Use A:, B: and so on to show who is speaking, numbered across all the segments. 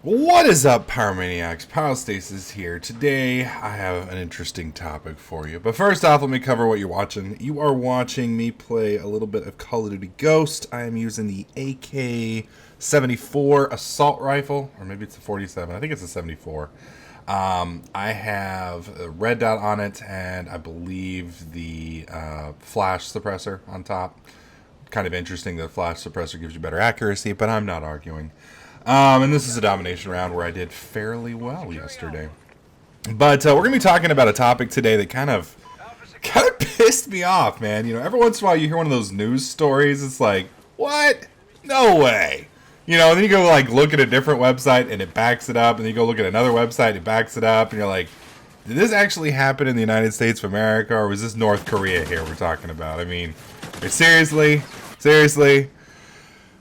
A: What is up, Pyromaniacs? Pyrostasis here. Today, I have an interesting topic for you. But first off, let me cover what you're watching. You are watching me play a little bit of Call of Duty Ghost. I am using the AK-74 assault rifle, or maybe it's a 47. I think it's a 74. I have a red dot on it, and I believe the flash suppressor on top. Kind of interesting that flash suppressor gives you better accuracy, but I'm not arguing. And this is a domination round where I did fairly well yesterday. But we're going to be talking about a topic today that kind of pissed me off, man. You know, every once in a while you hear one of those news stories. It's like, what? No way. You know, and then you go like look at a different website and it backs it up. And then you go look at another website, it backs it up. And you're like, did this actually happen in the United States of America? Or was this North Korea here we're talking about? I mean, seriously?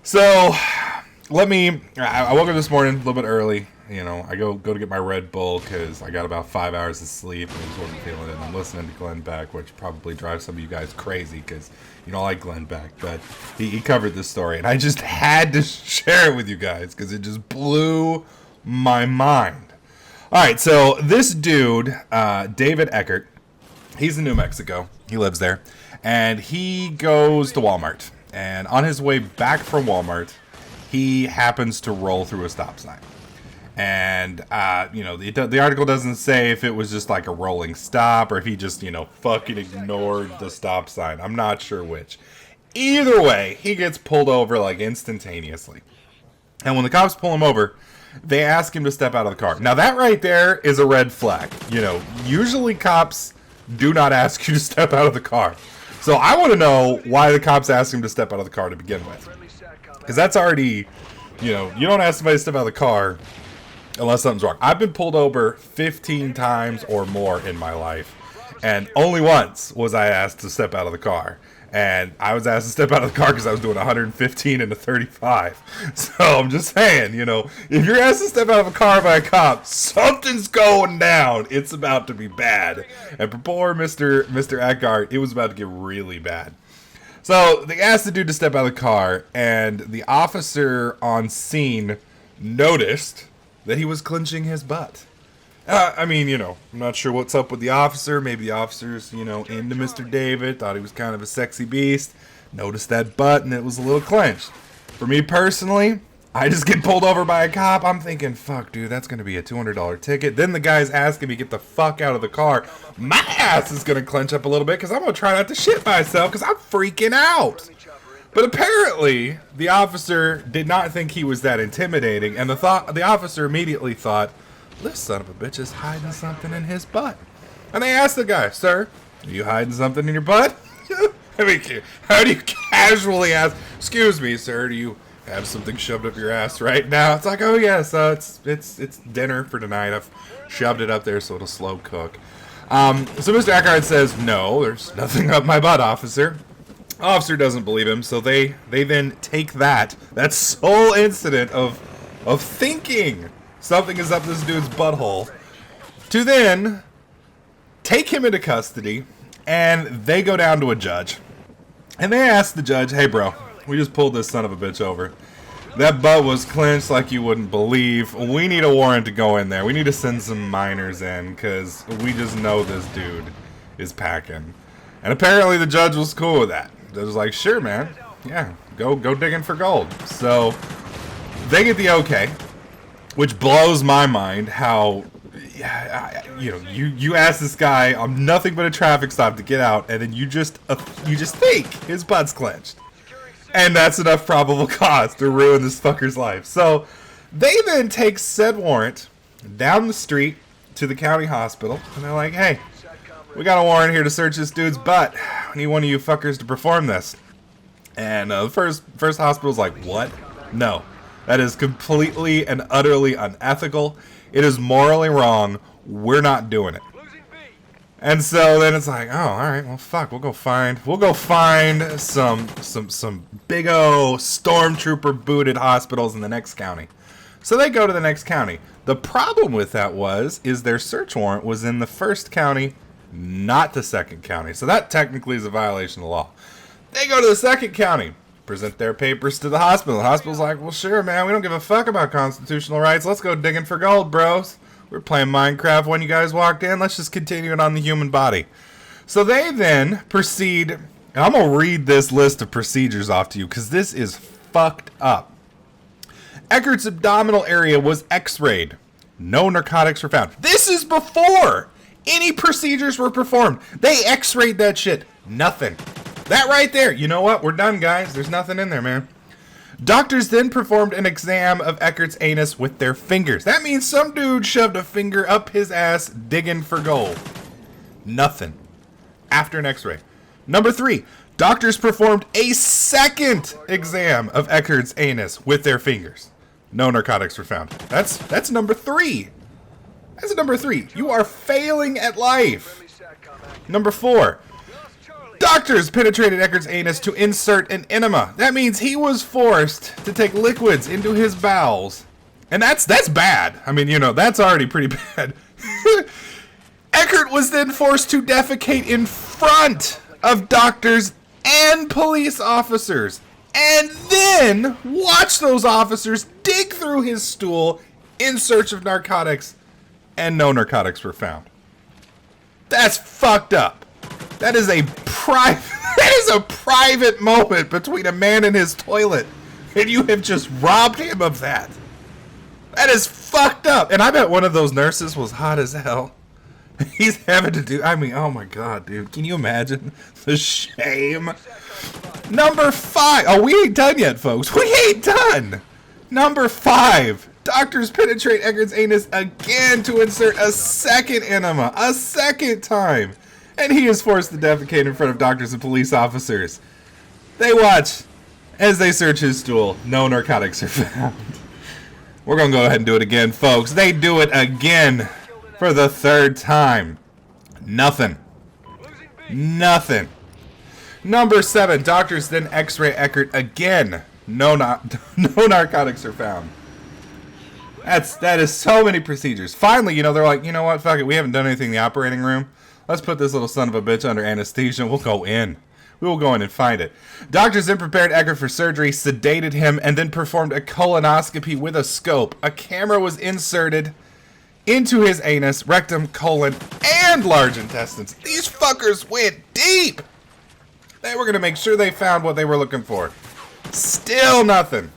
A: So... I woke up this morning a little bit early. You know, I go to get my Red Bull because I got about 5 hours of sleep and I just wasn't feeling it. And I'm listening to Glenn Beck, which probably drives some of you guys crazy because you don't like Glenn Beck. But he covered this story and I just had to share it with you guys because it just blew my mind. All right, so this dude, David Eckert, he's in New Mexico. He lives there. And he goes to Walmart. And on his way back from Walmart, he happens to roll through a stop sign. And, you know, the article doesn't say if it was just like a rolling stop or if he just, you know, fucking ignored the stop sign. I'm not sure which. Either way, he gets pulled over like instantaneously. And when the cops pull him over, they ask him to step out of the car. Now that right there is a red flag. You know, usually cops do not ask you to step out of the car. So I want to know why the cops asked him to step out of the car to begin with. Because that's already, you know, you don't ask somebody to step out of the car unless something's wrong. I've been pulled over 15 times or more in my life. And only once was I asked to step out of the car. And I was asked to step out of the car because I was doing 115 and a 35. So I'm just saying, you know, if you're asked to step out of a car by a cop, something's going down. It's about to be bad. And for poor Mr. Eckhart, it was about to get really bad. So they asked the dude to step out of the car, and the officer on scene noticed that he was clenching his butt. I mean, you know, I'm not sure what's up with the officer. Maybe the officer's, you know, into Mr. David, thought he was kind of a sexy beast, noticed that butt, and it was a little clenched. For me personally, I just get pulled over by a cop. I'm thinking, fuck, dude, that's going to be a $200 ticket. Then the guy's asking me to get the fuck out of the car. My ass is going to clench up a little bit because I'm going to try not to shit myself because I'm freaking out. But apparently, the officer did not think he was that intimidating. And the officer immediately thought, this son of a bitch is hiding something in his butt. And they asked the guy, sir, are you hiding something in your butt? I mean, how do you casually ask, excuse me, sir, do you have something shoved up your ass right now? It's like, oh yes, it's dinner for tonight. I've shoved it up there so it'll slow cook. So Mr. Eckhart says, no, there's nothing up my butt, officer. Officer doesn't believe him, so they then take that sole incident of thinking something is up this dude's butthole to then take him into custody, and they go down to a judge. And they ask the judge, hey bro, we just pulled this son of a bitch over. That butt was clenched like you wouldn't believe. We need a warrant to go in there. We need to send some minors in because we just know this dude is packing. And apparently the judge was cool with that. The judge was like, sure, man. Yeah, go digging for gold. So they get the okay, which blows my mind how, you know, you ask this guy on nothing but a traffic stop to get out, and then you just think his butt's clenched. And that's enough probable cause to ruin this fucker's life. So they then take said warrant down the street to the county hospital. And they're like, hey, we got a warrant here to search this dude's butt. We need one of you fuckers to perform this. And the first hospital's like, what? No. That is completely and utterly unethical. It is morally wrong. We're not doing it. And so then it's like, oh, all right, well, fuck, we'll go find some big O stormtrooper booted hospitals in the next county. So they go to the next county. The problem with that is their search warrant was in the first county, not the second county. So that technically is a violation of the law. They go to the second county. present their papers to the hospital. The hospital's like, well, sure, man, we don't give a fuck about constitutional rights. Let's go digging for gold, bros. We're playing Minecraft when you guys walked in. Let's just continue it on the human body. So they then proceed, and I'm going to read this list of procedures off to you because this is fucked up. Eckert's abdominal area was x-rayed. No narcotics were found. This is before any procedures were performed. They x-rayed that shit. Nothing. That right there. You know what? We're done, guys. There's nothing in there, man. Doctors then performed an exam of Eckert's anus with their fingers. That means some dude shoved a finger up his ass digging for gold. Nothing. After an x-ray. Number 3. Doctors performed a second exam of Eckert's anus with their fingers. No narcotics were found. That's number 3. That's number 3. You are failing at life. Number 4. Doctors penetrated Eckert's anus to insert an enema. That means he was forced to take liquids into his bowels. And that's bad. I mean, you know, that's already pretty bad. Eckert was then forced to defecate in front of doctors and police officers. And then watch those officers dig through his stool in search of narcotics. And no narcotics were found. That's fucked up. That is a private moment between a man and his toilet, and you have just robbed him of that. That is fucked up. And I bet one of those nurses was hot as hell. He's having to do, I mean, oh my god, dude. Can you imagine the shame? Number 5. Oh, we ain't done yet, folks. We ain't done. Number 5. Doctors penetrate Eckert's anus again to insert a second enema. A second time. And he is forced to defecate in front of doctors and police officers. They watch as they search his stool. No narcotics are found. We're going to go ahead and do it again, folks. They do it again for the 3rd time. Nothing. Nothing. Number 7. Doctors then x-ray Eckert again. No narcotics are found. That is so many procedures. Finally, you know, they're like, you know what? Fuck it. We haven't done anything in the operating room. Let's put this little son of a bitch under anesthesia. We'll go in. We will go in and find it. Doctors then prepared Eckert for surgery, sedated him, and then performed a colonoscopy with a scope. A camera was inserted into his anus, rectum, colon, and large intestines. These fuckers went deep. They were going to make sure they found what they were looking for. Still nothing.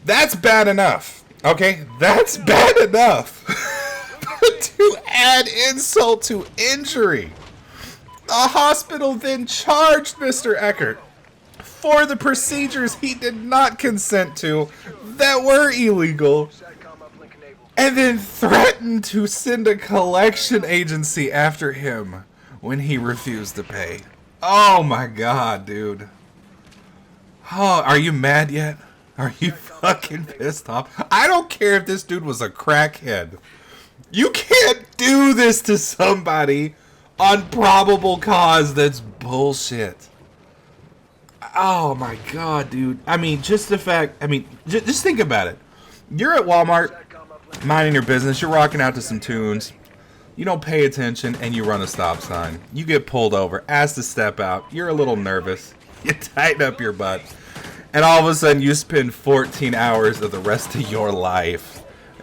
A: That's bad enough. Okay? That's bad enough. To add insult to injury, the hospital then charged Mr. Eckert for the procedures he did not consent to that were illegal, and then threatened to send a collection agency after him when he refused to pay. Oh my god, dude. Oh, are you mad yet? Are you fucking pissed off? I don't care if this dude was a crackhead. You can't do this to somebody on probable cause. That's bullshit. Oh my god, dude. I mean, just the fact, I mean, just think about it. You're at Walmart, minding your business, you're rocking out to some tunes, you don't pay attention, and you run a stop sign. You get pulled over, asked to step out, you're a little nervous, you tighten up your butt, and all of a sudden you spend 14 hours of the rest of your life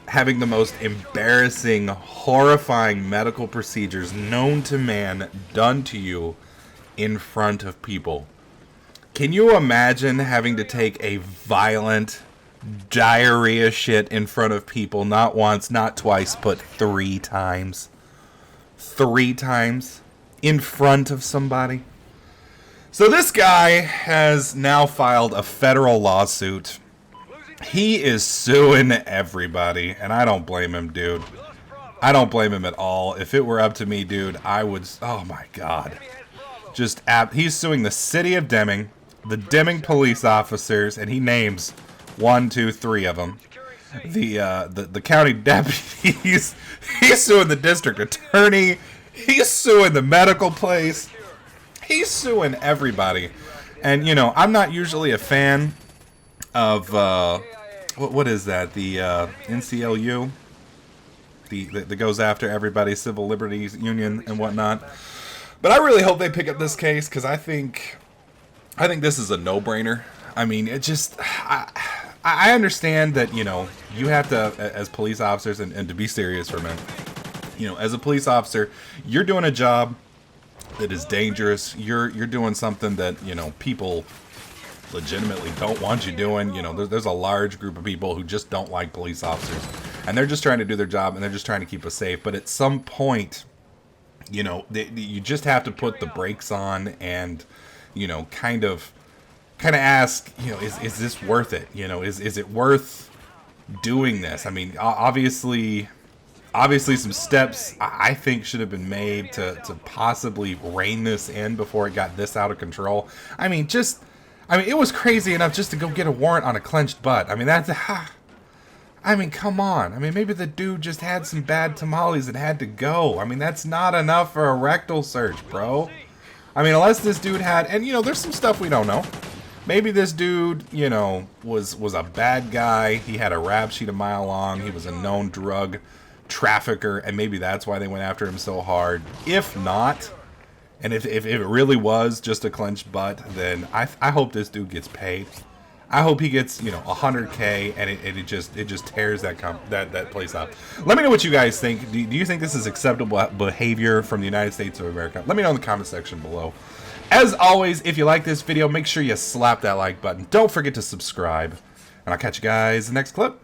A: having the most embarrassing, horrifying medical procedures known to man done to you in front of people. Can you imagine having to take a violent diarrhea shit in front of people, not once, not twice, but 3 times? 3 times in front of somebody? So this guy has now filed a federal lawsuit. He is suing everybody, and I don't blame him, dude. I don't blame him at all. If it were up to me, dude, I would... Oh, my God. He's suing the city of Deming, the Deming police officers, and he names 1, 2, 3 of them. The county deputies. He's suing the district attorney. He's suing the medical place. He's suing everybody. And, you know, I'm not usually a fan of what is that? The NCLU, that goes after everybody, Civil Liberties Union and whatnot. But I really hope they pick up this case because I think I think this is a no-brainer. I mean, it just, I understand that, you know, you have to, as police officers, and to be serious for a minute, you know, as a police officer, you're doing a job that is dangerous. You're doing something that, you know, people legitimately don't want you doing. You know, there's a large group of people who just don't like police officers, and they're just trying to do their job, and they're just trying to keep us safe. But at some point, you know, you just have to put the brakes on and, you know, kind of ask, you know, is this worth it? You know, is it worth doing this? I mean, obviously some steps I think should have been made to possibly rein this in before it got this out of control. I mean, it was crazy enough just to go get a warrant on a clenched butt. I mean, I mean, come on. I mean, maybe the dude just had some bad tamales and had to go. I mean, that's not enough for a rectal search, bro. I mean, unless this dude had, and you know, there's some stuff we don't know. Maybe this dude, you know, was a bad guy. He had a rap sheet a mile long. He was a known drug trafficker, and maybe that's why they went after him so hard. If not, and if it really was just a clenched butt, then I hope this dude gets paid. I hope he gets, you know, $100K, and it just tears that place up. Let me know what you guys think. Do you think this is acceptable behavior from the United States of America? Let me know in the comment section below. As always, if you like this video, make sure you slap that like button. Don't forget to subscribe, and I'll catch you guys in the next clip.